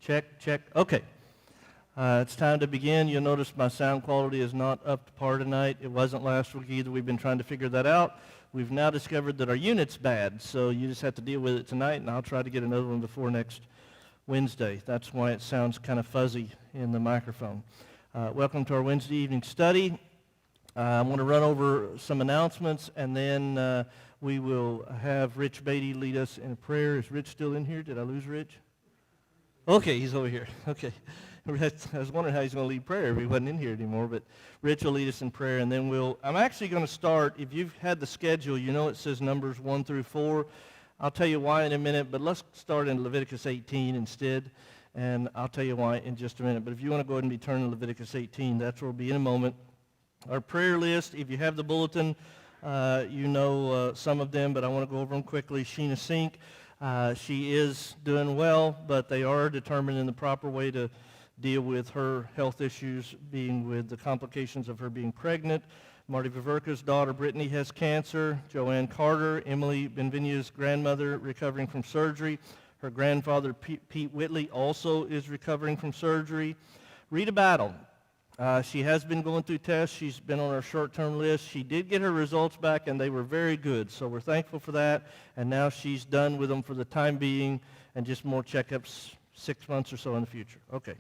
Check, check. Okay. It's time to begin. You'll notice my sound quality is not up to par tonight. It wasn't last week either. We've been trying to figure that out. We've now discovered that our unit's bad, so you just have to deal with it tonight, and I'll try to get another one before next Wednesday. That's why it sounds kind of fuzzy in the microphone. Welcome to our Wednesday evening study. I'm going to run over some announcements, and then we will have Rich Beatty lead us in a prayer. Is Rich still in here? Did I lose Rich? Okay, he's over here. Okay. I was wondering how he's going to lead prayer if he wasn't in here anymore, but Rich will lead us in prayer, and then I'm actually going to start. If you've had the schedule, you know it says Numbers 1 through 4. I'll tell you why in a minute, but let's start in Leviticus 18 instead, and I'll tell you why in just a minute. But if you want to go ahead and be turning to Leviticus 18, that's where we'll be in a moment. Our prayer list, if you have the bulletin, you know some of them, but I want to go over them quickly. Sheena Sink, she is doing well, but they are determining the proper way to deal with her health issues, being with the complications of her being pregnant. Marty Viverka's daughter, Brittany, has cancer. Joanne Carter, Emily Benvenia's grandmother, recovering from surgery. Her grandfather, Pete Whitley, also is recovering from surgery. Rita Battle, she has been going through tests. She's been on our short-term list. She did get her results back, and they were very good, so we're thankful for that. And now she's done with them for the time being, and just more checkups 6 months or so in the future. Okay.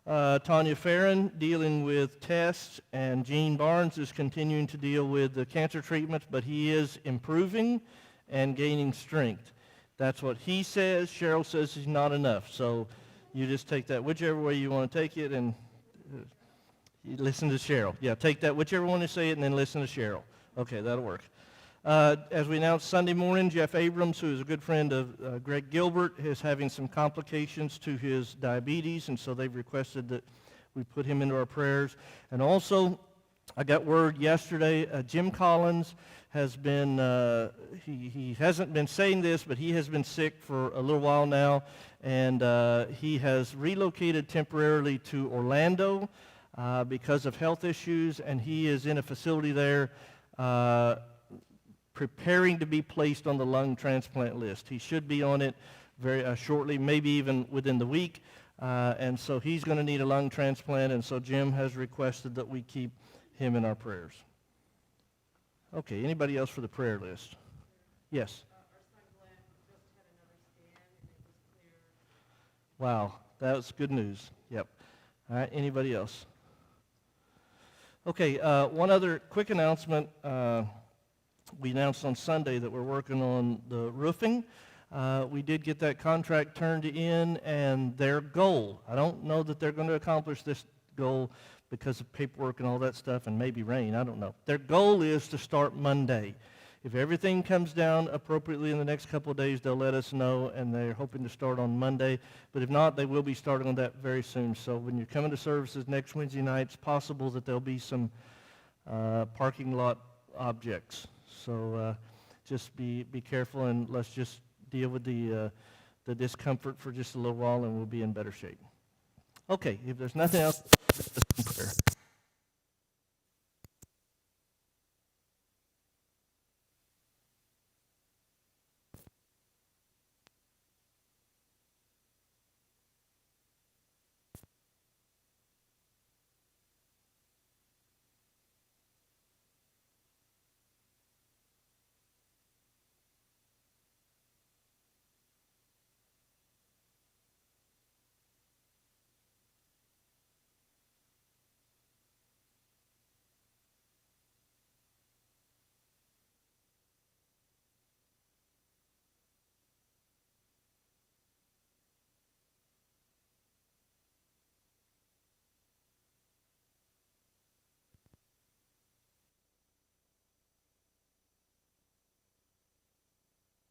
Tanya Farron dealing with tests, and Gene Barnes is continuing to deal with the cancer treatments, but he is improving and gaining strength. That's what he says. Cheryl says he's not enough, so you just take that whichever way you want to take it, and you listen to Cheryl. Yeah, take that whichever one to say it, and then listen to Cheryl. Okay, that'll work. As we announced Sunday morning, Jeff Abrams, who is a good friend of Greg Gilbert, is having some complications to his diabetes, and so they've requested that we put him into our prayers. And also, I got word yesterday, Jim Collins has been, he hasn't been saying this, but he has been sick for a little while now, and he has relocated temporarily to Orlando because of health issues, and he is in a facility there preparing to be placed on the lung transplant list. He should be on it very shortly, maybe even within the week, and so he's going to need a lung transplant, and so Jim has requested that we keep him in our prayers. Okay, anybody else for the prayer list? Yes? Our son Glenn just had another scan, and it was clear. Wow, that's good news. Yep. All right, anybody else? Okay, one other quick announcement. We announced on Sunday that we're working on the roofing. We did get that contract turned in, and their goal, I don't know that they're going to accomplish this goal because of paperwork and all that stuff and maybe rain, I don't know. Their goal is to start Monday. If everything comes down appropriately in the next couple of days, they'll let us know, and they're hoping to start on Monday. But if not, they will be starting on that very soon. So when you're coming to services next Wednesday night, it's possible that there'll be some parking lot objects. So just be careful, and let's just deal with the discomfort for just a little while, and we'll be in better shape. Okay, if there's nothing else, let's prayer.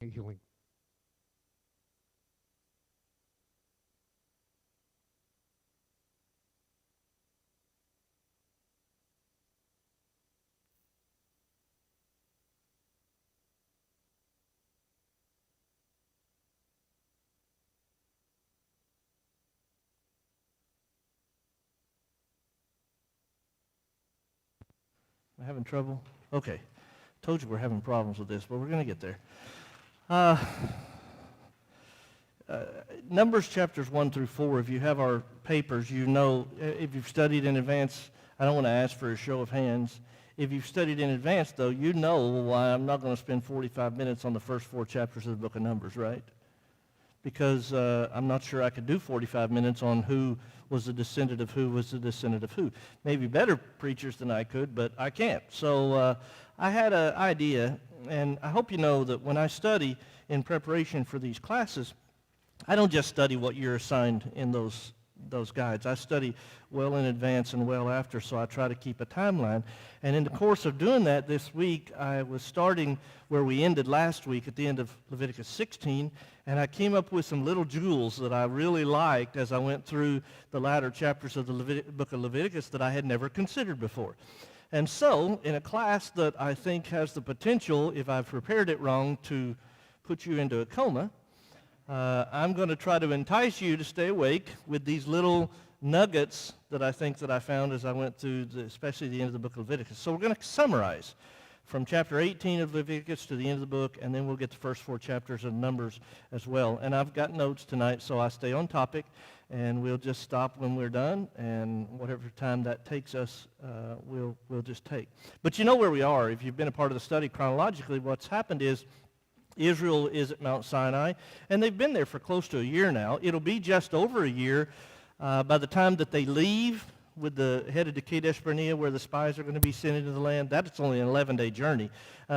Healing. Am I having trouble? Okay. Told you we're having problems with this, but we're going to get there. Numbers chapters 1 through 4, if you have our papers, you know, if you've studied in advance, I don't want to ask for a show of hands. If you've studied in advance, though, you know why I'm not going to spend 45 minutes on the first 4 chapters of the book of Numbers, right? Because I'm not sure I could do 45 minutes on who was the descendant of who was the descendant of who. Maybe better preachers than I could, but I can't. So I had an idea, and I hope you know that when I study in preparation for these classes, I don't just study what you're assigned in those guides. I study well in advance and well after, so I try to keep a timeline. And in the course of doing that this week, I was starting where we ended last week at the end of Leviticus 16, and I came up with some little jewels that I really liked as I went through the latter chapters of the book of Leviticus that I had never considered before. And so, in a class that I think has the potential, if I've prepared it wrong, to put you into a coma, I'm going to try to entice you to stay awake with these little nuggets that I think that I found as I went through, especially the end of the book of Leviticus. So we're going to summarize from chapter 18 of Leviticus to the end of the book, and then we'll get the first 4 chapters of Numbers as well. And I've got notes tonight, so I stay on topic, and we'll just stop when we're done, and whatever time that takes us, we'll just take. But you know where we are. If you've been a part of the study chronologically, what's happened is Israel is at Mount Sinai, and they've been there for close to a year now. It'll be just over a year by the time that they leave with the headed to Kadesh Barnea, where the spies are going to be sent into the land. That's only an 11-day journey.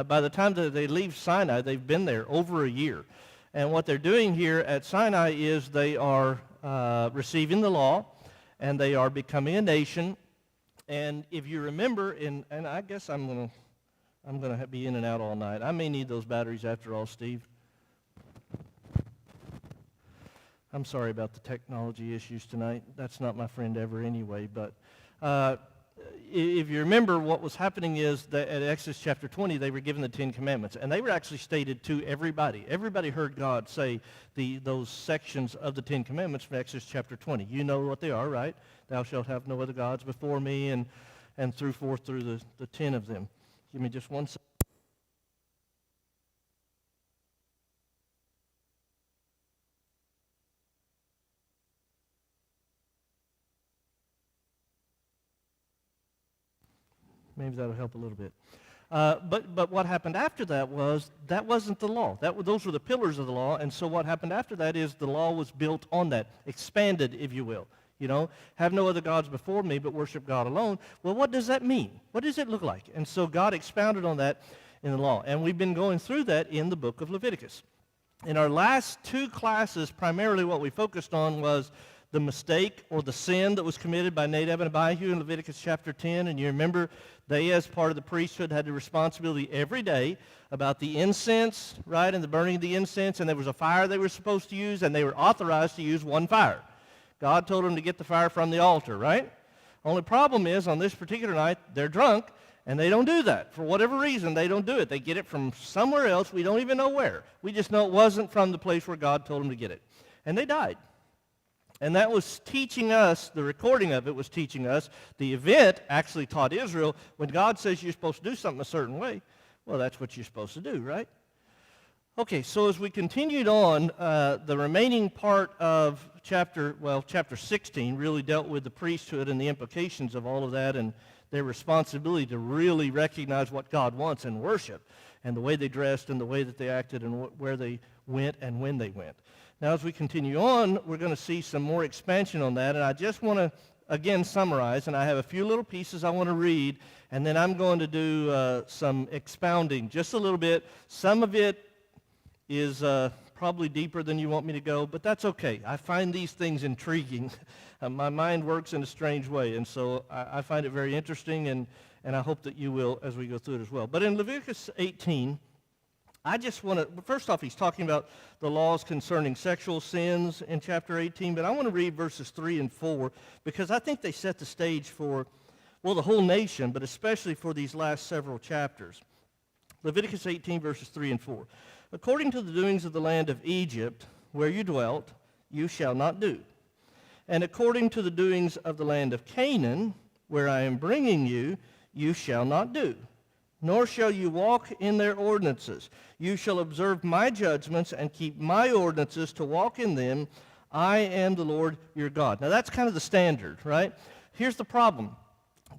By the time that they leave Sinai, they've been there over a year. And what they're doing here at Sinai is they are receiving the law, and they are becoming a nation. And if you remember, and I guess I'm going to be in and out all night. I may need those batteries after all, Steve. I'm sorry about the technology issues tonight. That's not my friend ever anyway. But if you remember, what was happening is that at Exodus chapter 20, they were given the 10 Commandments. And they were actually stated to everybody. Everybody heard God say those sections of the 10 Commandments from Exodus chapter 20. You know what they are, right? Thou shalt have no other gods before me, and through the 10 of them. Give me just one second. Maybe that'll help a little bit. But what happened after that wasn't the law. Those were the pillars of the law, and so what happened after that is the law was built on that, expanded, if you will. You know, have no other gods before me, but worship God alone. Well, what does that mean? What does it look like? And so God expounded on that in the law. And we've been going through that in the book of Leviticus. In our last 2 classes, primarily what we focused on was the mistake or the sin that was committed by Nadab and Abihu in Leviticus chapter 10. And you remember they, as part of the priesthood, had the responsibility every day about the incense, right, and the burning of the incense. And there was a fire they were supposed to use, and they were authorized to use one fire. God told them to get the fire from the altar, right? Only problem is, on this particular night, they're drunk, and they don't do that. For whatever reason, they don't do it. They get it from somewhere else. We don't even know where. We just know it wasn't from the place where God told them to get it. And they died. And that was teaching us, the recording of it was teaching us, the event actually taught Israel, when God says you're supposed to do something a certain way, well, that's what you're supposed to do, right? Okay, so as we continued on, the remaining part of chapter 16 really dealt with the priesthood and the implications of all of that and their responsibility to really recognize what God wants in worship and the way they dressed and the way that they acted and where they went and when they went. Now, as we continue on, we're going to see some more expansion on that, and I just want to, again, summarize, and I have a few little pieces I want to read, and then I'm going to do some expounding just a little bit. Some of it is probably deeper than you want me to go, but that's okay. I find these things intriguing. My mind works in a strange way, and so I find it very interesting, and I hope that you will as we go through it as well. But in Leviticus 18, I just want to, first off, he's talking about the laws concerning sexual sins in chapter 18, but I want to read verses 3 and 4 because I think they set the stage for, well, the whole nation, but especially for these last several chapters. Leviticus 18, verses 3 and 4. According to the doings of the land of Egypt, where you dwelt, you shall not do. And according to the doings of the land of Canaan, where I am bringing you, you shall not do. Nor shall you walk in their ordinances. You shall observe my judgments and keep my ordinances to walk in them. I am the Lord your God. Now that's kind of the standard, right? Here's the problem.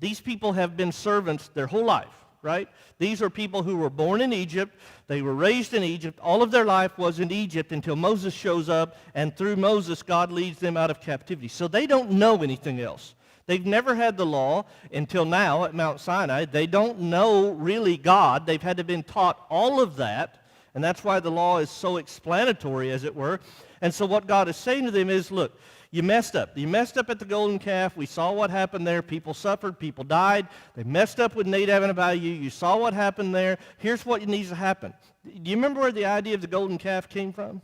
These people have been servants their whole life, right? These are people who were born in Egypt. They were raised in Egypt. All of their life was in Egypt until Moses shows up, and through Moses, God leads them out of captivity. So they don't know anything else. They've never had the law until now at Mount Sinai. They don't know really God. They've had to been taught all of that, and that's why the law is so explanatory, as it were. And so what God is saying to them is, look, you messed up. You messed up at the golden calf. We saw what happened there. People suffered. People died. They messed up with Nadab and Abihu. You saw what happened there. Here's what needs to happen. Do you remember where the idea of the golden calf came from?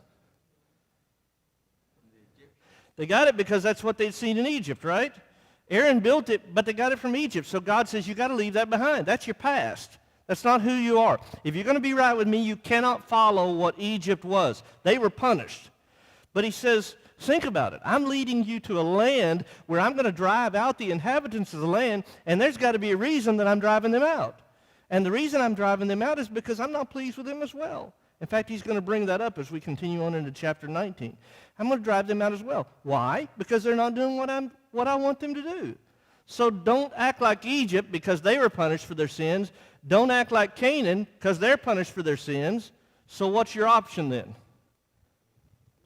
They got it because that's what they'd seen in Egypt, right? Aaron built it, but they got it from Egypt. So God says, you got to leave that behind. That's your past. That's not who you are. If you're going to be right with me, you cannot follow what Egypt was. They were punished. But he says, think about it. I'm leading you to a land where I'm going to drive out the inhabitants of the land, and there's got to be a reason that I'm driving them out. And the reason I'm driving them out is because I'm not pleased with them as well. In fact, he's going to bring that up as we continue on into chapter 19. I'm going to drive them out as well. Why? Because they're not doing what I want them to do. So don't act like Egypt because they were punished for their sins. Don't act like Canaan because they're punished for their sins. So what's your option then?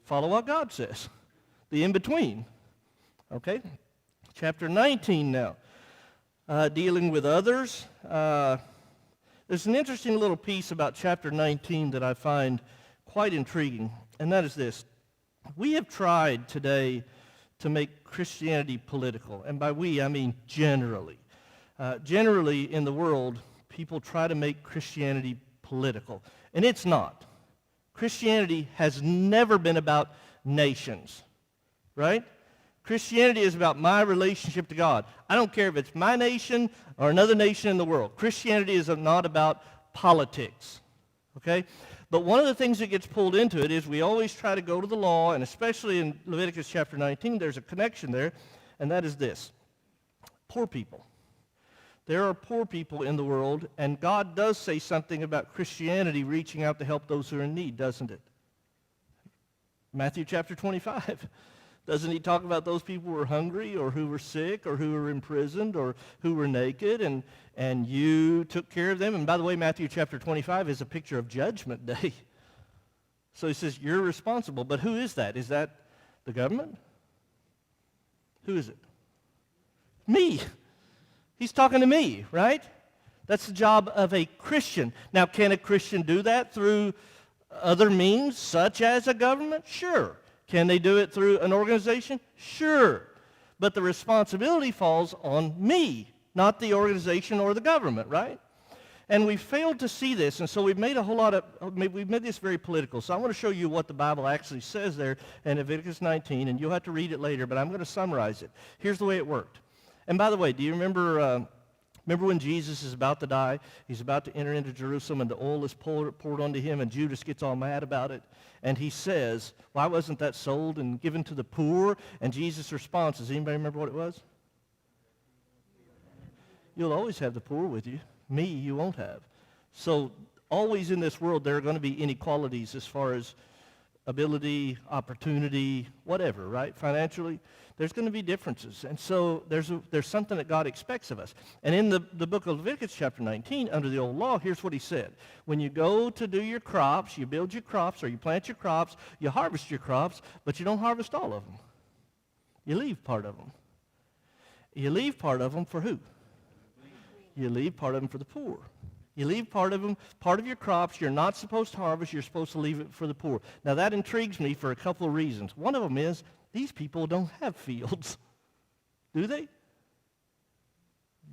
Follow what God says. The in-between. Okay? Chapter 19 now. Dealing with others. There's an interesting little piece about chapter 19 that I find quite intriguing, and that is this. We have tried today to make Christianity political, and by we, I mean generally. Generally in the world, people try to make Christianity political, and it's not. Christianity has never been about nations, right? Christianity is about my relationship to God. I don't care if it's my nation or another nation in the world. Christianity is not about politics, okay? But one of the things that gets pulled into it is we always try to go to the law, and especially in Leviticus chapter 19, there's a connection there, and that is this. Poor people. There are poor people in the world, and God does say something about Christianity reaching out to help those who are in need, doesn't it? Matthew chapter 25. Doesn't he talk about those people who were hungry or who were sick or who were imprisoned or who were naked and you took care of them? And by the way, Matthew chapter 25 is a picture of Judgment Day. So he says, you're responsible. But who is that? Is that the government? Who is it? Me. He's talking to me, right? That's the job of a Christian. Now, can a Christian do that through other means, such as a government? Sure. Can they do it through an organization? Sure. But the responsibility falls on me, not the organization or the government, right? And we failed to see this, and so we've made this very political. So I want to show you what the Bible actually says there in Leviticus 19, and you'll have to read it later, but I'm going to summarize it. Here's the way it worked. And by the way, do you remember when Jesus is about to die? He's about to enter into Jerusalem, and the oil is poured onto him, and Judas gets all mad about it. And he says, why wasn't that sold and given to the poor? And Jesus' response, does anybody remember what it was? You'll always have the poor with you. Me, you won't have. So always in this world, there are going to be inequalities as far as ability, opportunity, whatever, right? Financially, there's going to be differences. And so there's something that God expects of us. And in the book of Leviticus chapter 19, under the old law, here's what he said. When you go to do your crops, you build your crops or you plant your crops, you harvest your crops, but you don't harvest all of them. You leave part of them. You leave part of them for who? You leave part of them for the poor. You leave part of them, part of your crops you're not supposed to harvest, you're supposed to leave it for the poor. Now that intrigues me for a couple of reasons. One of them is these people don't have fields, do they?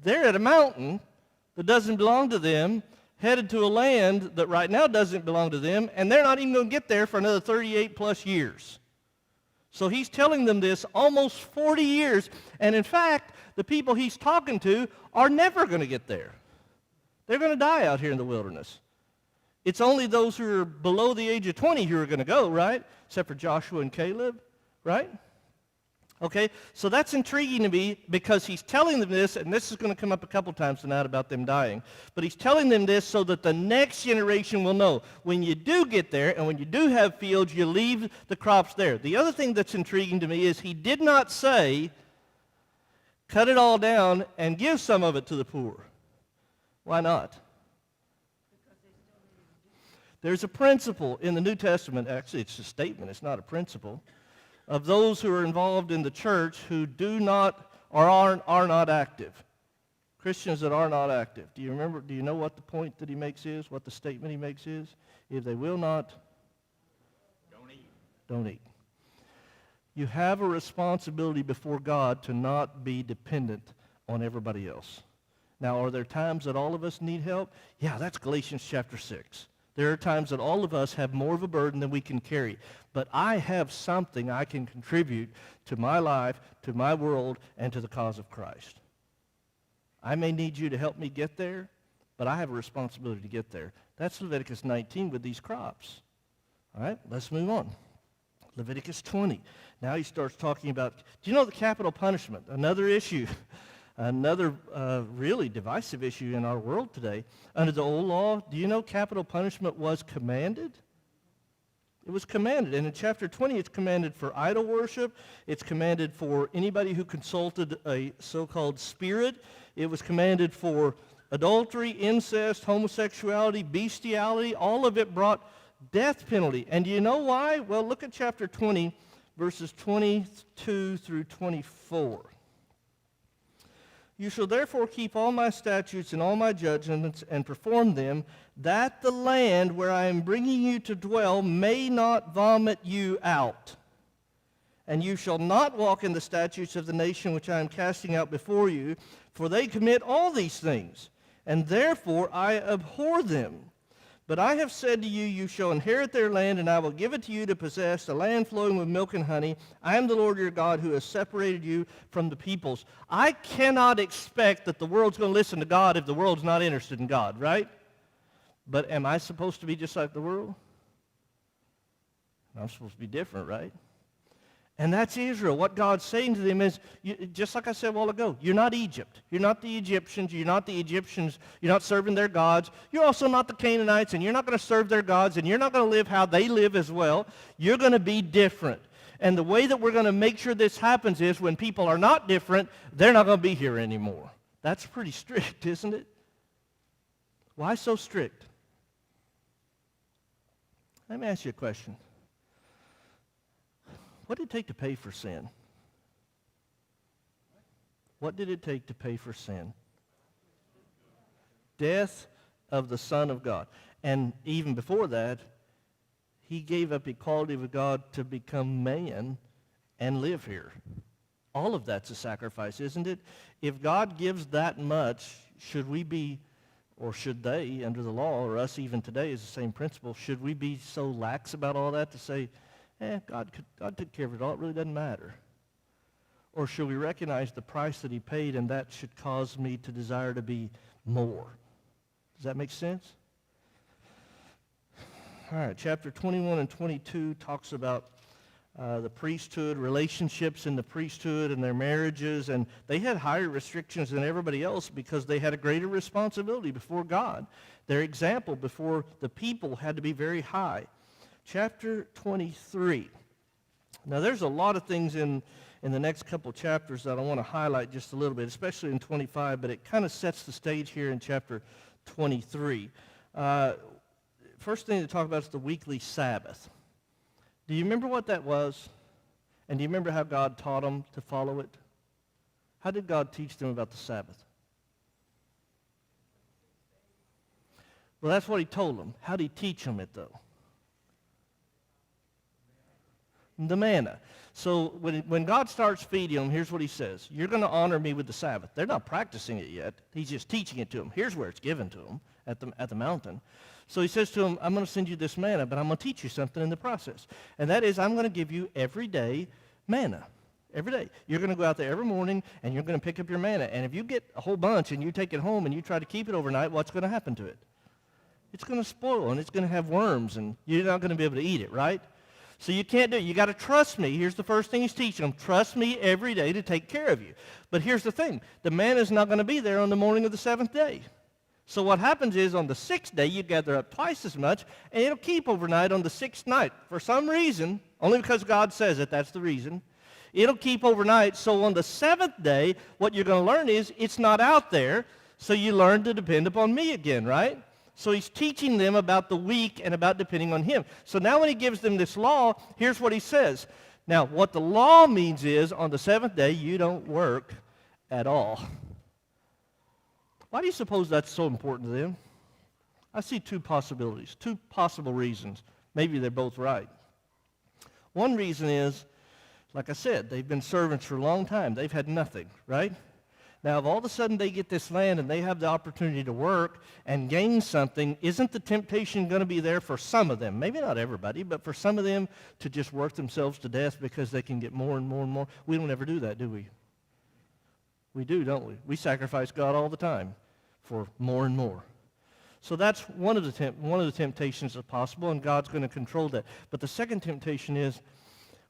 They're at a mountain that doesn't belong to them, headed to a land that right now doesn't belong to them, and they're not even going to get there for another 38 plus years. So he's telling them this almost 40 years, and in fact, the people he's talking to are never going to get there. They're going to die out here in the wilderness. It's only those who are below the age of 20 who are going to go, right? Except for Joshua and Caleb, right? Okay, so that's intriguing to me because he's telling them this, and this is going to come up a couple times tonight about them dying. But he's telling them this so that the next generation will know. When you do get there and when you do have fields, you leave the crops there. The other thing that's intriguing to me is he did not say, cut it all down and give some of it to the poor. Why not? There's a principle in the New Testament. Actually, it's a statement. It's not a principle. Of those who are involved in the church who do not or are not active. Christians that are not active. Do you know what the point that he makes is? What the statement he makes is? If they will not, don't eat. You have a responsibility before God to not be dependent on everybody else. Now, are there times that all of us need help? Yeah, that's Galatians chapter 6. There are times that all of us have more of a burden than we can carry. But I have something I can contribute to my life, to my world, and to the cause of Christ. I may need you to help me get there, but I have a responsibility to get there. That's Leviticus 19 with these crops. All right, let's move on. Leviticus 20. Now he starts talking about, do you know the capital punishment? Another issue. Another really divisive issue in our world today. Under the old law, do you know capital punishment was commanded? It was commanded. And in chapter 20, it's commanded for idol worship. It's commanded for anybody who consulted a so-called spirit. It was commanded for adultery, incest, homosexuality, bestiality. All of it brought death penalty. And do you know why? Well, look at chapter 20, verses 22 through 24. You shall therefore keep all my statutes and all my judgments and perform them, that the land where I am bringing you to dwell may not vomit you out. And you shall not walk in the statutes of the nation which I am casting out before you, for they commit all these things, and therefore I abhor them. But I have said to you, you shall inherit their land, and I will give it to you to possess, a land flowing with milk and honey. I am the Lord your God who has separated you from the peoples. I cannot expect that the world's going to listen to God if the world's not interested in God, right? But am I supposed to be just like the world? I'm supposed to be different, right? And that's Israel. What God's saying to them is, just like I said a while ago, you're not Egypt. You're not the Egyptians. You're not the Egyptians. You're not serving their gods. You're also not the Canaanites, and you're not going to serve their gods, and you're not going to live how they live as well. You're going to be different. And the way that we're going to make sure this happens is when people are not different, they're not going to be here anymore. That's pretty strict, isn't it? Why so strict? Let me ask you a question. What did it take to pay for sin? What did it take to pay for sin? Death of the Son of God. And even before that, he gave up equality with God to become man and live here. All of that's a sacrifice, isn't it? If God gives that much, should we be, or should they, under the law, or us even today is the same principle, should we be so lax about all that to say, God took care of it all. It really doesn't matter. Or should we recognize the price that he paid, and that should cause me to desire to be more? Does that make sense? All right, chapter 21 and 22 talks about the priesthood, relationships in the priesthood and their marriages, and they had higher restrictions than everybody else because they had a greater responsibility before God. Their example before the people had to be very high. Chapter 23. Now, there's a lot of things in the next couple chapters that I want to highlight just a little bit, especially in 25, but it kind of sets the stage here in chapter 23. First thing to talk about is the weekly Sabbath. Do you remember what that was? And do you remember how God taught them to follow it? How did God teach them about the Sabbath? Well, that's what he told them. How did he teach them it, though? The manna. So when God starts feeding them, here's what he says. You're going to honor me with the Sabbath. They're not practicing it yet. He's just teaching it to them. Here's where it's given to them, at the mountain. So he says to them, I'm going to send you this manna, but I'm going to teach you something in the process. And that is, I'm going to give you every day manna. Every day. You're going to go out there every morning, and you're going to pick up your manna. And if you get a whole bunch and you take it home and you try to keep it overnight, what's going to happen to it? It's going to spoil, and it's going to have worms, and you're not going to be able to eat it, right? So you can't do it. You got to trust me. Here's the first thing he's teaching them. Trust me every day to take care of you. But here's the thing. The manna is not going to be there on the morning of the seventh day. So what happens is on the sixth day, you gather up twice as much, and it'll keep overnight on the sixth night. For some reason, only because God says it, that's the reason, it'll keep overnight. So on the seventh day, what you're going to learn is it's not out there, so you learn to depend upon me again, right? So he's teaching them about the week and about depending on him. So now when he gives them this law, here's what he says. Now, what the law means is on the seventh day, you don't work at all. Why do you suppose that's so important to them? I see two possibilities, two possible reasons. Maybe they're both right. One reason is, like I said, they've been servants for a long time. They've had nothing, right? Now, if all of a sudden they get this land and they have the opportunity to work and gain something, isn't the temptation going to be there for some of them? Maybe not everybody, but for some of them to just work themselves to death because they can get more and more and more. We don't ever do that, do we? We do, don't we? We sacrifice God all the time for more and more. So that's one of the temptations that's possible, and God's going to control that. But the second temptation is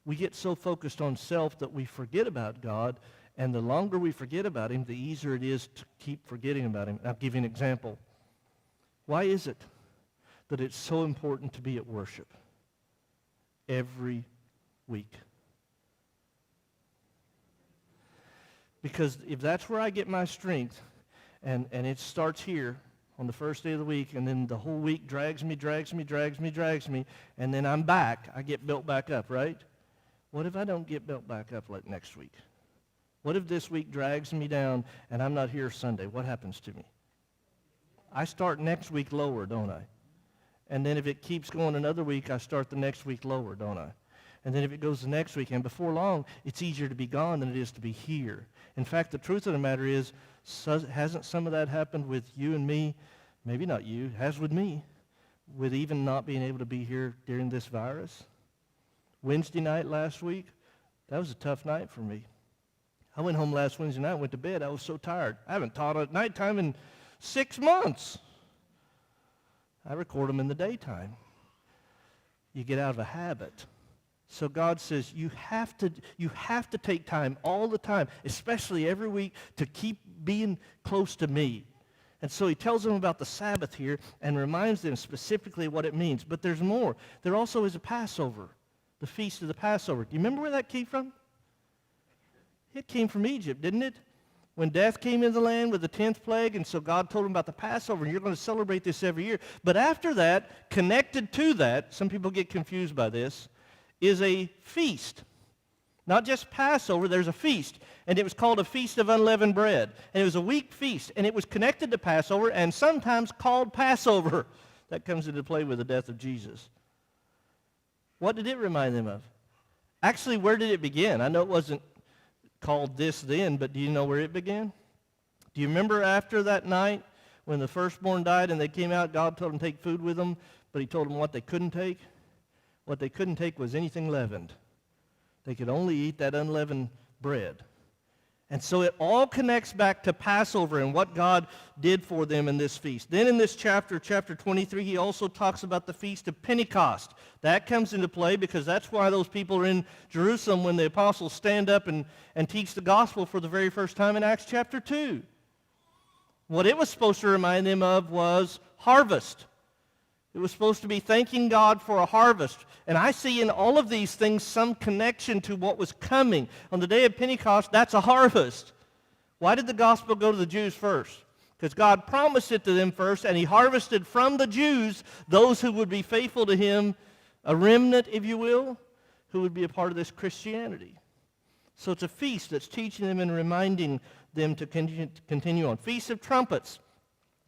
we get so focused on self that we forget about God. And the longer we forget about him, the easier it is to keep forgetting about him. I'll give you an example. Why is it that it's so important to be at worship every week? Because if that's where I get my strength, and it starts here on the first day of the week, and then the whole week drags me, and then I'm back, I get built back up, right? What if I don't get built back up like next week? What if this week drags me down and I'm not here Sunday? What happens to me? I start next week lower, don't I? And then if it keeps going another week, I start the next week lower, don't I? And then if it goes the next week, and before long, it's easier to be gone than it is to be here. In fact, the truth of the matter is, hasn't some of that happened with you and me? Maybe not you, has with me, with even not being able to be here during this virus. Wednesday night last week, that was a tough night for me. I went home last Wednesday night, went to bed. I was so tired. I haven't taught at nighttime in 6 months. I record them in the daytime. You get out of a habit. So God says you have to take time all the time, especially every week, to keep being close to me. And so he tells them about the Sabbath here and reminds them specifically what it means. But there's more. There also is a Passover, the feast of the Passover. Do you remember where that came from? It came from Egypt, didn't it? When death came into the land with the 10th plague, and so God told them about the Passover, and you're going to celebrate this every year. But after that, connected to that, some people get confused by this, is a feast. Not just Passover, there's a feast. And it was called a Feast of Unleavened Bread. And it was a week feast, and it was connected to Passover and sometimes called Passover. That comes into play with the death of Jesus. What did it remind them of? Actually, where did it begin? I know it wasn't called this then, but do you know where it began? Do you remember after that night when the firstborn died and they came out, God told them to take food with them, but he told them what they couldn't take? What they couldn't take was anything leavened. They could only eat that unleavened bread. And so it all connects back to Passover and what God did for them in this feast. Then in this chapter 23, he also talks about the Feast of Pentecost. That comes into play because that's why those people are in Jerusalem when the apostles stand up and teach the gospel for the very first time in Acts chapter 2. What it was supposed to remind them of was harvest. It was supposed to be thanking God for a harvest. And I see in all of these things some connection to what was coming. On the day of Pentecost, that's a harvest. Why did the gospel go to the Jews first? Because God promised it to them first, and he harvested from the Jews those who would be faithful to him, a remnant, if you will, who would be a part of this Christianity. So it's a feast that's teaching them and reminding them to continue on. Feast of Trumpets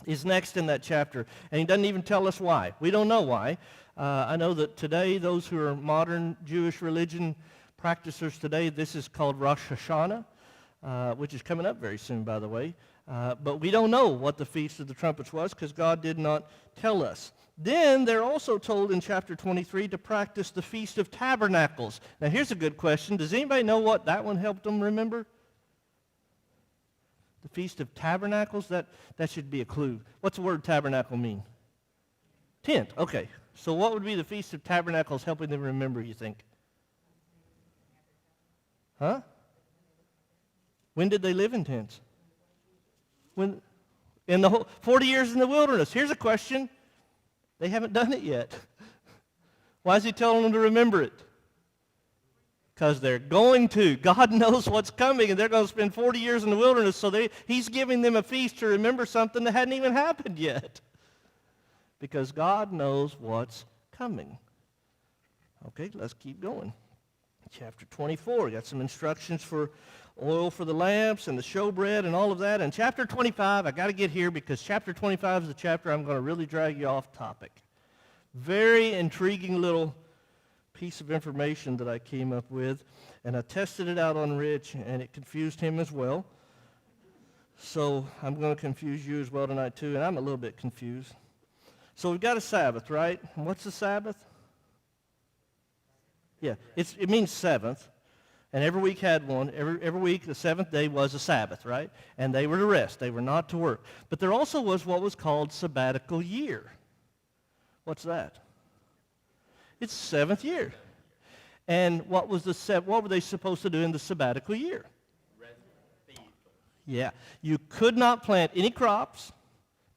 is next in that chapter, and he doesn't even tell us why. We don't know why. I know that today, those who are modern Jewish religion practitioners today, this is called Rosh Hashanah, which is coming up very soon, by the way. But we don't know what the Feast of the Trumpets was because God did not tell us. Then they're also told in chapter 23 to practice the Feast of Tabernacles. Now here's a good question. Does anybody know what that one helped them remember? The Feast of Tabernacles? That should be a clue. What's the word tabernacle mean? Tent. Okay. So what would be the Feast of Tabernacles helping them remember, you think? Huh? When did they live in tents? When? In the whole 40 years in the wilderness. Here's a question. They haven't done it yet. Why is he telling them to remember it? Because they're going to. God knows what's coming, and they're going to spend 40 years in the wilderness, so he's giving them a feast to remember something that hadn't even happened yet. Because God knows what's coming. Okay, let's keep going. Chapter 24, got some instructions for oil for the lamps and the showbread and all of that. And chapter 25, I got to get here because chapter 25 is the chapter I'm going to really drag you off topic. Very intriguing little piece of information that I came up with, and I tested it out on Rich, and it confused him as well. So I'm going to confuse you as well tonight too, and I'm a little bit confused. So we've got a Sabbath, right? And what's the Sabbath? Yeah, it means seventh, and every week had one. Every week, the seventh day was a Sabbath, right? And they were to rest. They were not to work. But there also was what was called sabbatical year. What's that? It's the seventh year. And what were they supposed to do in the sabbatical year? Yeah, you could not plant any crops.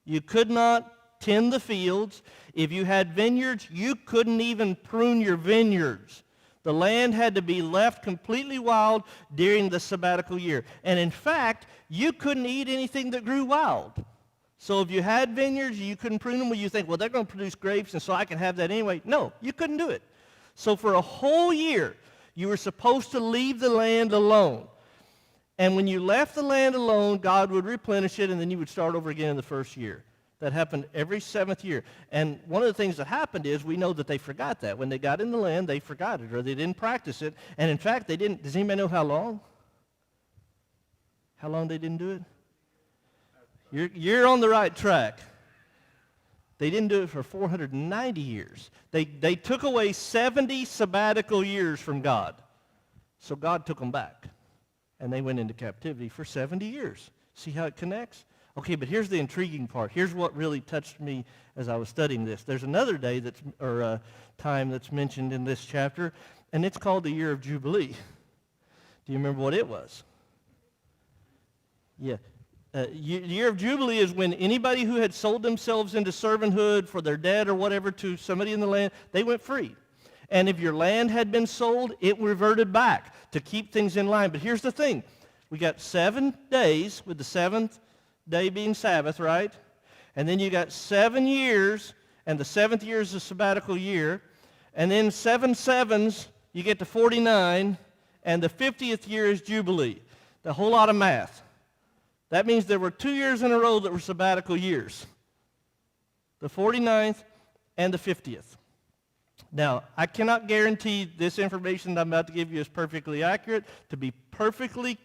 You could not tend the fields. If you had vineyards, you couldn't even prune your vineyards. The land had to be left completely wild during the sabbatical year. And in fact, you couldn't eat anything that grew wild. So if you had vineyards, you couldn't prune them. Well, you think, well, they're going to produce grapes, and so I can have that anyway. No, you couldn't do it. So for a whole year, you were supposed to leave the land alone. And when you left the land alone, God would replenish it, and then you would start over again in the first year. That happened every seventh year. And one of the things that happened is we know that they forgot that. When they got in the land, they forgot it, or they didn't practice it. And in fact, they didn't. Does anybody know how long? How long they didn't do it? You're on the right track. They didn't do it for 490 years. They took away 70 sabbatical years from God. So God took them back. And they went into captivity for 70 years. See how it connects? Okay, but here's the intriguing part. Here's what really touched me as I was studying this. There's another day time that's mentioned in this chapter, and it's called the Year of Jubilee. Do you remember what it was? Yeah. The Year of Jubilee is when anybody who had sold themselves into servanthood for their debt or whatever to somebody in the land, they went free. And if your land had been sold, it reverted back to keep things in line. But here's the thing. We got 7 days with the seventh day being Sabbath, right? And then you got 7 years, and the 7th year is a sabbatical year. And then 7 sevens, you get to 49, and the 50th year is Jubilee. A whole lot of math. That means there were 2 years in a row that were sabbatical years. The 49th and the 50th. Now, I cannot guarantee this information that I'm about to give you is perfectly accurate. To be perfectly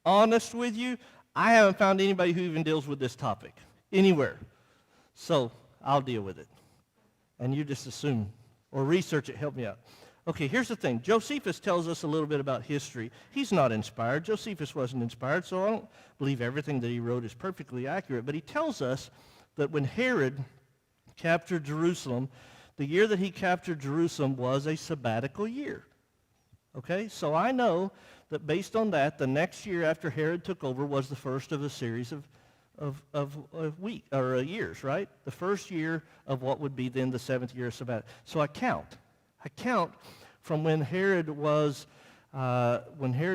honest with you, I haven't found anybody who even deals with this topic anywhere. So I'll deal with it. And you just assume or research it. Help me out. Okay, here's the thing. Josephus tells us a little bit about history. He's not inspired. Josephus wasn't inspired, so I don't believe everything that he wrote is perfectly accurate. But he tells us that when Herod captured Jerusalem, the year that he captured Jerusalem was a sabbatical year. Okay, so I know that based on that, the next year after Herod took over was the first of a series of years, right? The first year of what would be then the 7th year of Sabbath. So I count from when Herod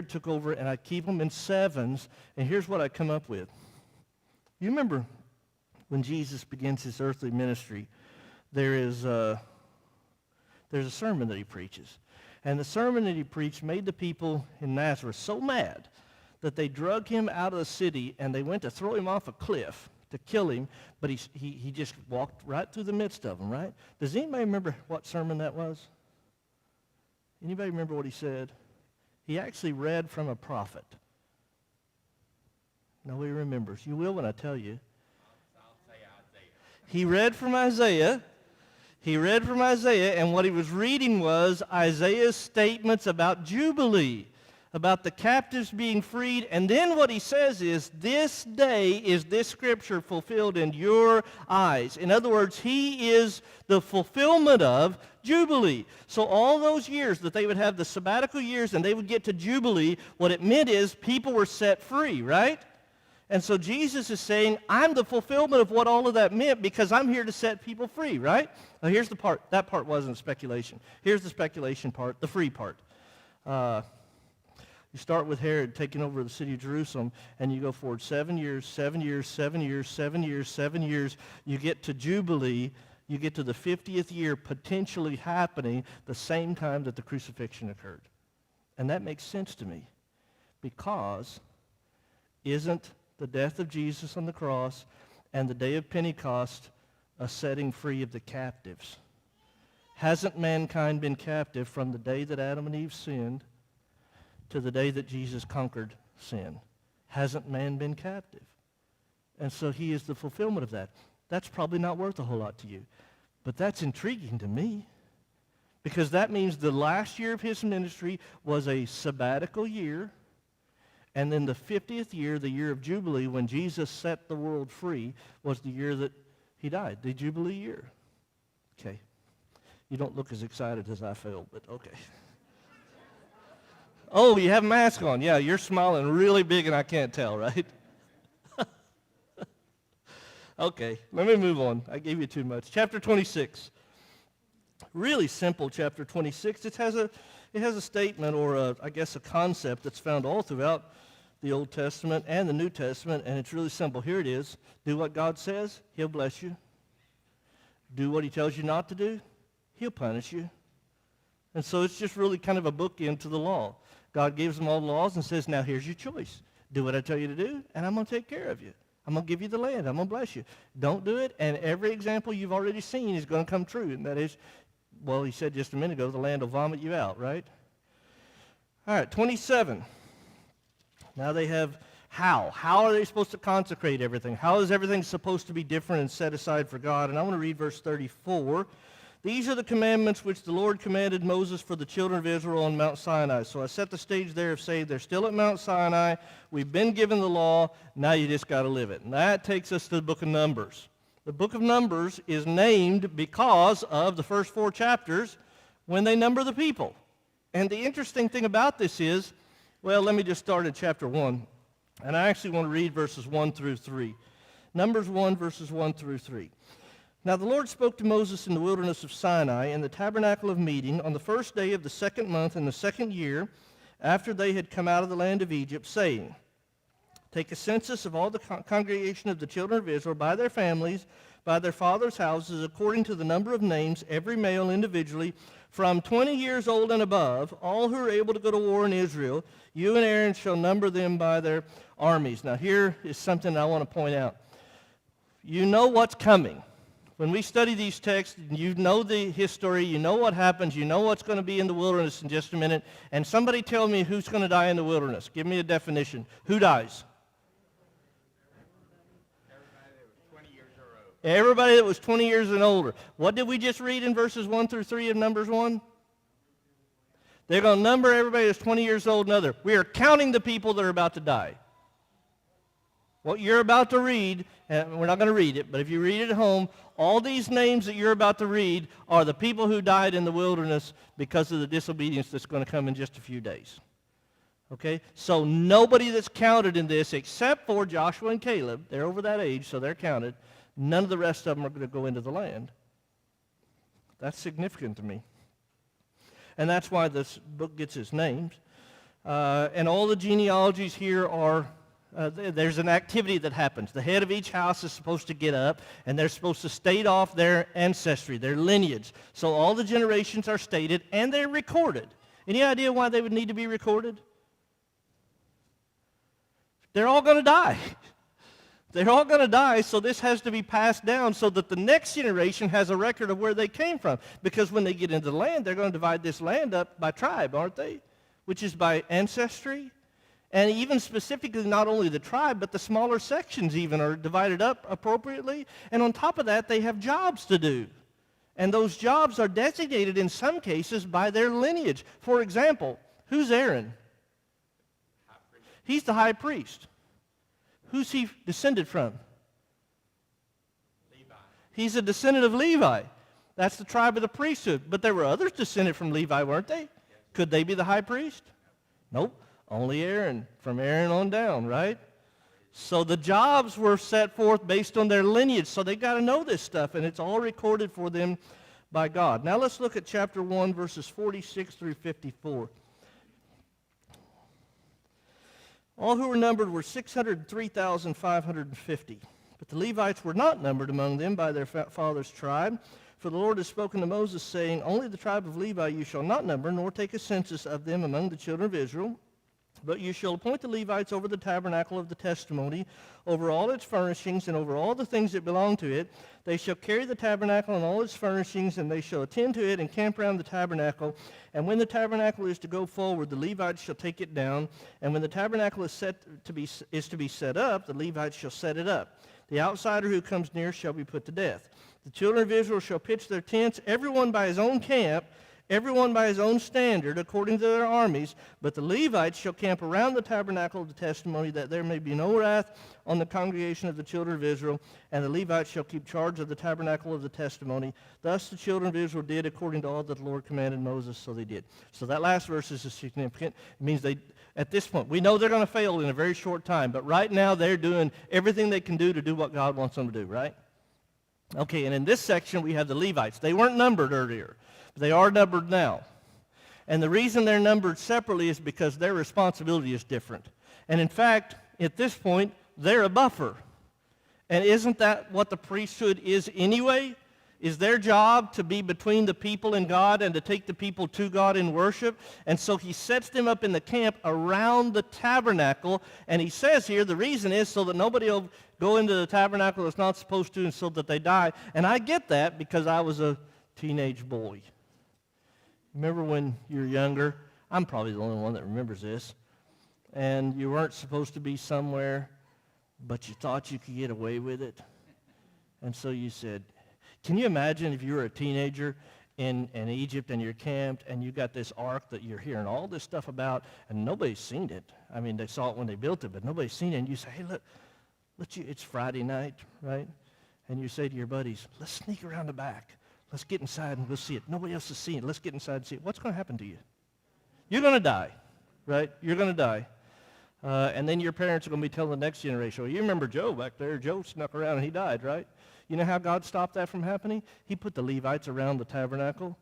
took over, and I keep them in sevens. And here's what I come up with. You remember when Jesus begins his earthly ministry, there's a sermon that he preaches. And the sermon that he preached made the people in Nazareth so mad that they drug him out of the city, and they went to throw him off a cliff to kill him, but he just walked right through the midst of them, right? Does anybody remember what sermon that was? Anybody remember what he said? He actually read from a prophet. Nobody remembers. You will when I tell you. I'll say Isaiah. He read from Isaiah. And what he was reading was Isaiah's statements about Jubilee, about the captives being freed, and then what he says is, this day is this scripture fulfilled in your eyes. In other words, he is the fulfillment of Jubilee. So all those years that they would have the sabbatical years and they would get to Jubilee, what it meant is people were set free, right? And so Jesus is saying, I'm the fulfillment of what all of that meant because I'm here to set people free, right? Now here's the part. That part wasn't speculation. Here's the speculation part, the free part. You start with Herod taking over the city of Jerusalem, and you go forward 7 years, 7 years, 7 years, 7 years, 7 years. You get to Jubilee. You get to the 50th year potentially happening the same time that the crucifixion occurred. And that makes sense to me because isn't the death of Jesus on the cross and the day of Pentecost a setting free of the captives? Hasn't mankind been captive from the day that Adam and Eve sinned to the day that Jesus conquered sin? Hasn't man been captive? And so he is the fulfillment of that. That's probably not worth a whole lot to you. But that's intriguing to me because that means the last year of his ministry was a sabbatical year, and then the 50th year, the year of Jubilee, when Jesus set the world free, was the year that he died, the Jubilee year. Okay. You don't look as excited as I feel, but okay. Oh, you have a mask on. Yeah, you're smiling really big and I can't tell, right? Okay, let me move on. I gave you too much. Chapter 26. Really simple chapter 26. It has a statement or I guess a concept that's found all throughout the Old Testament and the New Testament, and it's really simple. Here it is. Do what God says, he'll bless you. Do what he tells you not to do, he'll punish you. And so it's just really kind of a bookend to the law. God gives them all the laws and says, now here's your choice. Do what I tell you to do, and I'm going to take care of you. I'm going to give you the land. I'm going to bless you. Don't do it, and every example you've already seen is going to come true. And that is, well, he said just a minute ago, the land will vomit you out, right? All right, 27. Now they have how. How are they supposed to consecrate everything? How is everything supposed to be different and set aside for God? And I want to read verse 34. These are the commandments which the Lord commanded Moses for the children of Israel on Mount Sinai. So I set the stage there of saying they're still at Mount Sinai. We've been given the law. Now you just got to live it. And that takes us to the book of Numbers. The book of Numbers is named because of the first 4 chapters when they number the people. And the interesting thing about this is, well, let me just start at chapter 1. And I actually want to read verses 1 through 3. Numbers 1, verses 1 through 3. Now the Lord spoke to Moses in the wilderness of Sinai in the tabernacle of meeting on the first day of the 2nd month in the 2nd year after they had come out of the land of Egypt, saying, take a census of all the congregation of the children of Israel by their families, by their fathers' houses, according to the number of names, every male individually, from 20 years old and above, all who are able to go to war in Israel. You and Aaron shall number them by their armies. Now here is something I want to point out. You know what's coming. When we study these texts, you know the history, you know what happens, you know what's going to be in the wilderness in just a minute, and somebody tell me who's going to die in the wilderness. Give me a definition. Who dies? Everybody that was 20 years and older. What did we just read in verses 1 through 3 of Numbers 1? They're going to number everybody that's 20 years old and other. We are counting the people that are about to die. What you're about to read, and we're not going to read it, but if you read it at home, all these names that you're about to read are the people who died in the wilderness because of the disobedience that's going to come in just a few days. Okay? So nobody that's counted in this except for Joshua and Caleb, they're over that age, so they're counted. None of the rest of them are going to go into the land. That's significant to me. And that's why this book gets its names. And all the genealogies here are, there's an activity that happens. The head of each house is supposed to get up, and they're supposed to state off their ancestry, their lineage. So all the generations are stated, and they're recorded. Any idea why they would need to be recorded? They're all going to die. They're all going to die, so this has to be passed down so that the next generation has a record of where they came from. Because when they get into the land, they're going to divide this land up by tribe, aren't they? Which is by ancestry. And even specifically, not only the tribe, but the smaller sections even are divided up appropriately. And on top of that, they have jobs to do. And those jobs are designated in some cases by their lineage. For example, who's Aaron? He's the high priest. Who's he descended from? Levi. He's a descendant of Levi. That's the tribe of the priesthood. But there were others descended from Levi, weren't they? Could they be the high priest? Nope. Only Aaron, from Aaron on down, right? So the jobs were set forth based on their lineage. So they got to know this stuff, and it's all recorded for them by God. Now let's look at chapter 1, verses 46 through 54. All who were numbered were 603,550. But the Levites were not numbered among them by their father's tribe. For the Lord has spoken to Moses, saying, Only the tribe of Levi you shall not number, nor take a census of them among the children of Israel. But you shall appoint the Levites over the tabernacle of the testimony, over all its furnishings, and over all the things that belong to it. They shall carry the tabernacle and all its furnishings, and they shall attend to it and camp around the tabernacle. And when the tabernacle is to go forward, the Levites shall take it down. And when the tabernacle is to be set up, the Levites shall set it up. The outsider who comes near shall be put to death. The children of Israel shall pitch their tents, everyone by his own camp, everyone by his own standard, according to their armies. But the Levites shall camp around the tabernacle of the testimony, that there may be no wrath on the congregation of the children of Israel. And the Levites shall keep charge of the tabernacle of the testimony. Thus the children of Israel did according to all that the Lord commanded Moses, so they did. So that last verse is significant. It means they, at this point, we know they're going to fail in a very short time, but right now they're doing everything they can do to do what God wants them to do, right? Okay, and in this section we have the Levites. They weren't numbered earlier. They are numbered now. And the reason they're numbered separately is because their responsibility is different. And in fact, at this point, they're a buffer. And isn't that what the priesthood is anyway? Is their job to be between the people and God and to take the people to God in worship? And so he sets them up in the camp around the tabernacle. And he says here the reason is so that nobody will go into the tabernacle that's not supposed to and so that they die. And I get that because I was a teenage boy. Remember when you were younger? I'm probably the only one that remembers this. And you weren't supposed to be somewhere, but you thought you could get away with it. And so you said, can you imagine if you were a teenager in Egypt and you're camped and you got this ark that you're hearing all this stuff about and nobody's seen it? I mean, they saw it when they built it, but nobody's seen it. And you say, hey, look, it's Friday night, right? And you say to your buddies, let's sneak around the back. Let's get inside and we'll see it. Nobody else is seeing it. Let's get inside and see it. What's going to happen to you? You're going to die, right? You're going to die. And then your parents are going to be telling the next generation, well, you remember Joe back there. Joe snuck around and he died, right? You know how God stopped that from happening? He put the Levites around the tabernacle.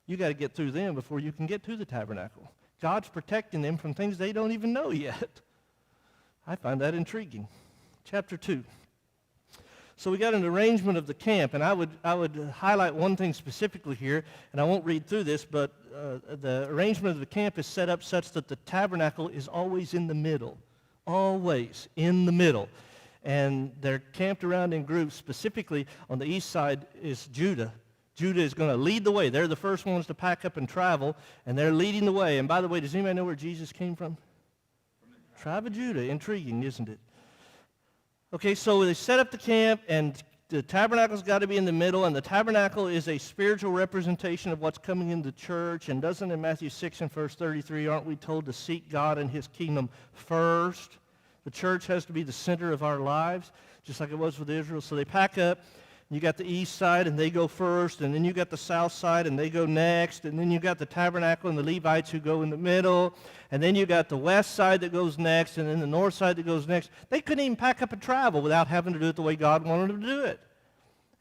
You got to get through them before you can get to the tabernacle. God's protecting them from things they don't even know yet. I find that intriguing. Chapter 2. So we got an arrangement of the camp, and I would highlight one thing specifically here, and I won't read through this, but the arrangement of the camp is set up such that the tabernacle is always in the middle, always in the middle. And they're camped around in groups. Specifically, on the east side is Judah. Judah is going to lead the way. They're the first ones to pack up and travel, and they're leading the way. And by the way, does anybody know where Jesus came from? Tribe of Judah. Intriguing, isn't it? Okay, so they set up the camp, and the tabernacle's got to be in the middle, and the tabernacle is a spiritual representation of what's coming in the church. And doesn't in Matthew 6 and verse 33, aren't we told to seek God and his kingdom first? The church has to be the center of our lives, just like it was with Israel. So they pack up. You got the east side, and they go first, and then you got the south side, and they go next, and then you got the tabernacle and the Levites who go in the middle, and then you got the west side that goes next, and then the north side that goes next. They couldn't even pack up and travel without having to do it the way God wanted them to do it.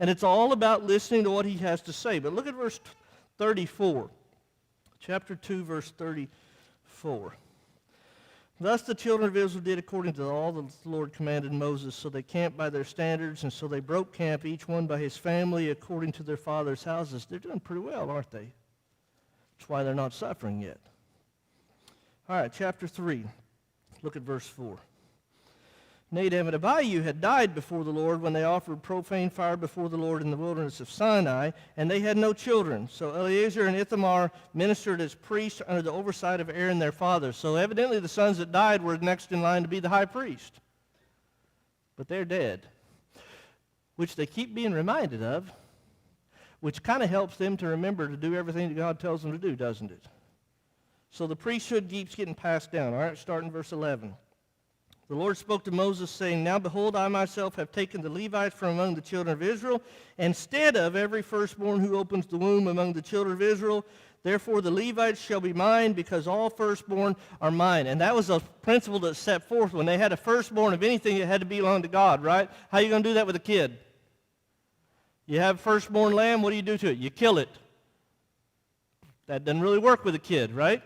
And it's all about listening to what he has to say. But look at verse 34. Chapter 2, verse 34. Thus the children of Israel did according to all that the Lord commanded Moses. So they camped by their standards, and so they broke camp, each one by his family, according to their father's houses. They're doing pretty well, aren't they? That's why they're not suffering yet. All right, chapter 3. Look at verse 4. Nadab and Abihu had died before the Lord when they offered profane fire before the Lord in the wilderness of Sinai, and they had no children. So Eleazar and Ithamar ministered as priests under the oversight of Aaron their father. So evidently the sons that died were next in line to be the high priest. But they're dead, which they keep being reminded of, which kind of helps them to remember to do everything that God tells them to do, doesn't it? So the priesthood keeps getting passed down. All right, starting verse 11. The Lord spoke to Moses, saying, Now behold, I myself have taken the Levites from among the children of Israel, instead of every firstborn who opens the womb among the children of Israel. Therefore the Levites shall be mine, because all firstborn are mine. And that was a principle that set forth when they had a firstborn of anything, it had to belong to God, right? How are you going to do that with a kid? You have firstborn lamb, what do you do to it? You kill it. That doesn't really work with a kid, right?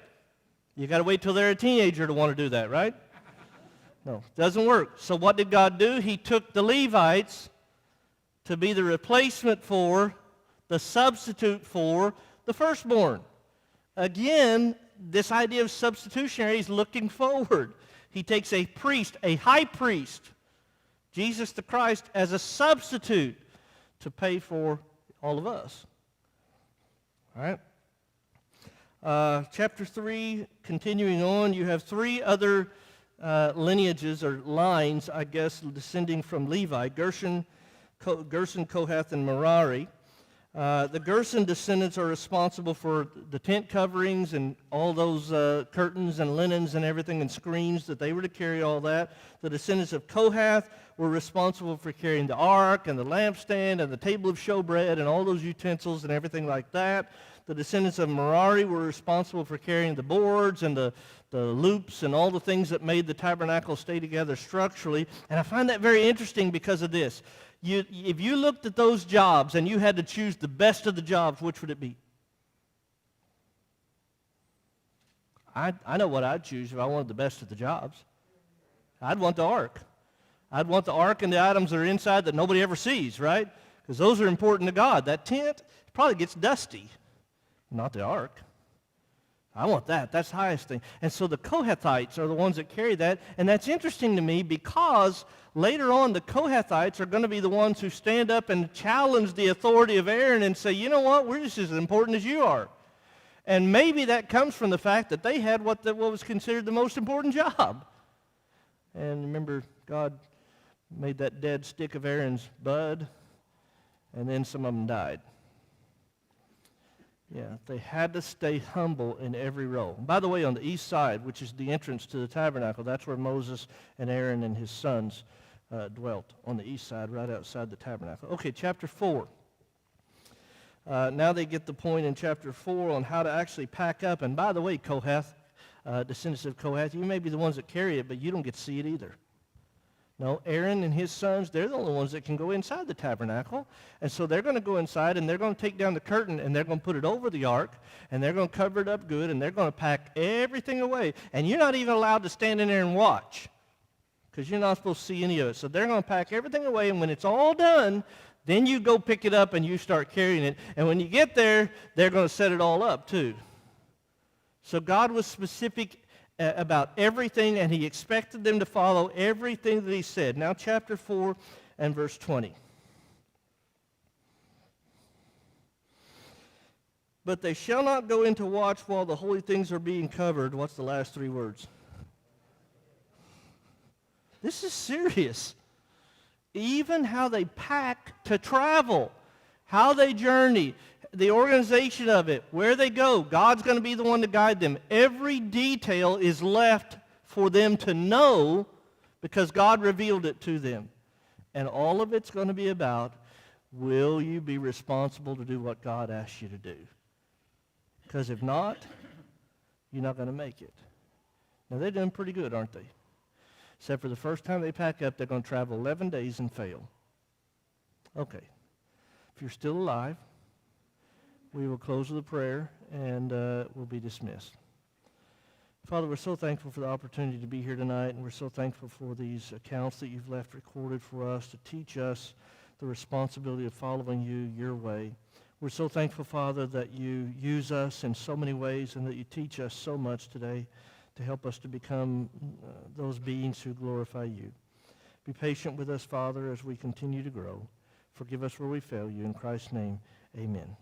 You got to wait till they're a teenager to want to do that, right? No, doesn't work. So what did God do? He took the Levites to be the replacement for, the substitute for, the firstborn. Again, this idea of substitutionary is looking forward. He takes a priest, a high priest, Jesus the Christ, as a substitute to pay for all of us. All right? Chapter 3, continuing on, you have three other lineages or lines, I guess, descending from Levi: Gershon, Kohath, and Merari. The Gershon descendants are responsible for the tent coverings and all those curtains and linens and everything and screens that they were to carry all that. The descendants of Kohath were responsible for carrying the ark and the lampstand and the table of showbread and all those utensils and everything like that. The descendants of Merari were responsible for carrying the boards and the loops and all the things that made the tabernacle stay together structurally. And I find that very interesting because of this. If you looked at those jobs and you had to choose the best of the jobs, which would it be? I know what I'd choose if I wanted the best of the jobs. I'd want the ark. I'd want the ark and the items that are inside that nobody ever sees, right? Because those are important to God. That tent probably gets dusty, not the ark. I want that. That's the highest thing. And so the Kohathites are the ones that carry that. And that's interesting to me because later on the Kohathites are going to be the ones who stand up and challenge the authority of Aaron and say, you know what, we're just as important as you are. And maybe that comes from the fact that they had what was considered the most important job. And remember, God made that dead stick of Aaron's bud, and then some of them died. Yeah, they had to stay humble in every role. By the way, on the east side, which is the entrance to the tabernacle, that's where Moses and Aaron and his sons dwelt, on the east side, right outside the tabernacle. Okay, chapter 4. Now they get the point in chapter 4 on how to actually pack up. And by the way, Kohath, descendants of Kohath, you may be the ones that carry it, but you don't get to see it either. No, Aaron and his sons, they're the only ones that can go inside the tabernacle. And so they're going to go inside, and they're going to take down the curtain, and they're going to put it over the ark, and they're going to cover it up good, and they're going to pack everything away. And you're not even allowed to stand in there and watch because you're not supposed to see any of it. So they're going to pack everything away, and when it's all done, then you go pick it up and you start carrying it. And when you get there, they're going to set it all up too. So God was specific about everything, and he expected them to follow everything that he said. Now chapter 4 and verse 20. But they shall not go in to watch while the holy things are being covered. What's the last three words? This is serious. Even how they pack to travel, how they journey, the organization of it, where they go, God's going to be the one to guide them. Every detail is left for them to know because God revealed it to them. And all of it's going to be about, will you be responsible to do what God asks you to do? Because if not, you're not going to make it. Now, they're doing pretty good, aren't they? Except for the first time they pack up, they're going to travel 11 days and fail. Okay. If you're still alive, we will close with a prayer, and we'll be dismissed. Father, we're so thankful for the opportunity to be here tonight, and we're so thankful for these accounts that you've left recorded for us to teach us the responsibility of following you your way. We're so thankful, Father, that you use us in so many ways and that you teach us so much today to help us to become those beings who glorify you. Be patient with us, Father, as we continue to grow. Forgive us where we fail you. In Christ's name, amen.